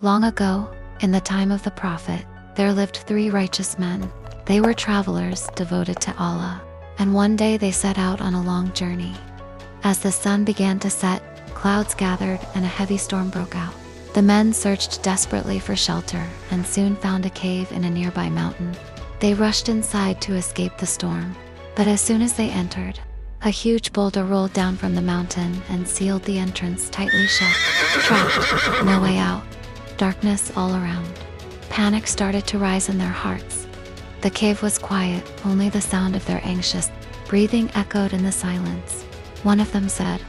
Long ago, in the time of the prophet, there lived 3 righteous men. They were travelers devoted to Allah, and one day they set out on a long journey. As the sun began to set, clouds gathered and a heavy storm broke out. The men searched desperately for shelter and soon found a cave in a nearby mountain. They rushed inside to escape the storm, but as soon as they entered, a huge boulder rolled down from the mountain and sealed the entrance tightly shut. Trapped, no way out, darkness all around. Panic started to rise in their hearts. The cave was quiet, only the sound of their anxious breathing echoed in the silence. One of them said,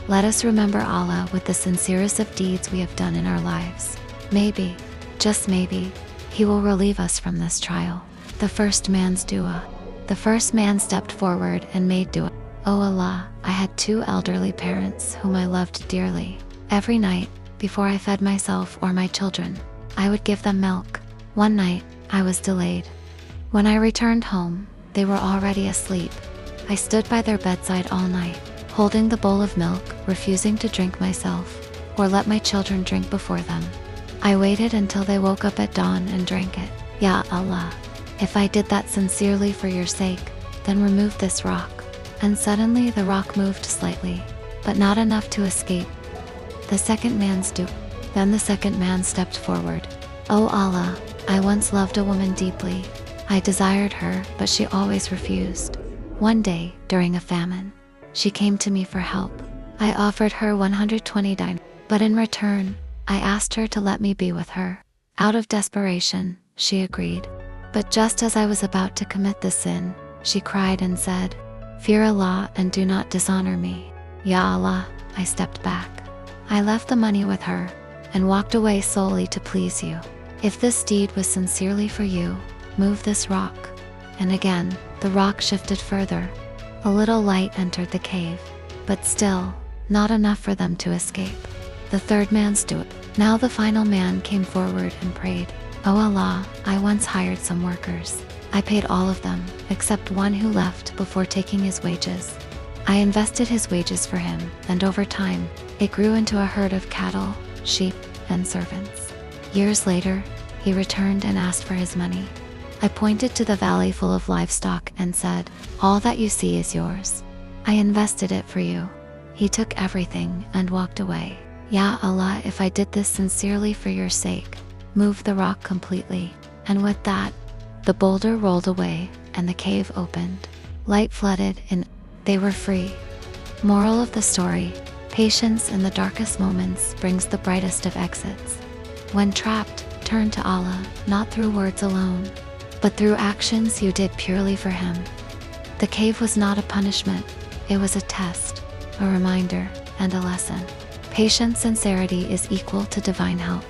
"Let us remember Allah with the sincerest of deeds we have done in our lives. Maybe, just maybe, He will relieve us from this trial." The first man's dua. The first man stepped forward and made dua. "O Allah, I had 2 elderly parents whom I loved dearly. Every night, before I fed myself or my children, I would give them milk. One night, I was delayed. When I returned home, they were already asleep. I stood by their bedside all night, holding the bowl of milk, refusing to drink myself, or let my children drink before them. I waited until they woke up at dawn and drank it. Ya Allah, if I did that sincerely for your sake, then remove this rock." And suddenly the rock moved slightly, but not enough to escape. The second man's dua. Then the second man stepped forward. "O Allah, I once loved a woman deeply. I desired her, but she always refused. One day, during a famine, she came to me for help. I offered her 120 dinars, but in return, I asked her to let me be with her. Out of desperation, she agreed. But just as I was about to commit the sin, she cried and said, 'Fear Allah and do not dishonor me.' Ya Allah, I stepped back. I left the money with her and walked away solely to please you. If this deed was sincerely for you, move this rock." And again, the rock shifted further. A little light entered the cave, but still, not enough for them to escape. The third man's dua. Now the final man came forward and prayed, "O Allah, I once hired some workers. I paid all of them, except one who left before taking his wages. I invested his wages for him, and over time, it grew into a herd of cattle, sheep, and servants. Years later, he returned and asked for his money. I pointed to the valley full of livestock and said, 'All that you see is yours. I invested it for you.' He took everything and walked away. Ya Allah, if I did this sincerely for your sake, move the rock completely." And with that, the boulder rolled away and the cave opened. Light flooded in. They were free. Moral of the story: patience in the darkest moments brings the brightest of exits. When trapped, turn to Allah, not through words alone, but through actions you did purely for Him. The cave was not a punishment, it was a test, a reminder, and a lesson. Patient sincerity is equal to divine help.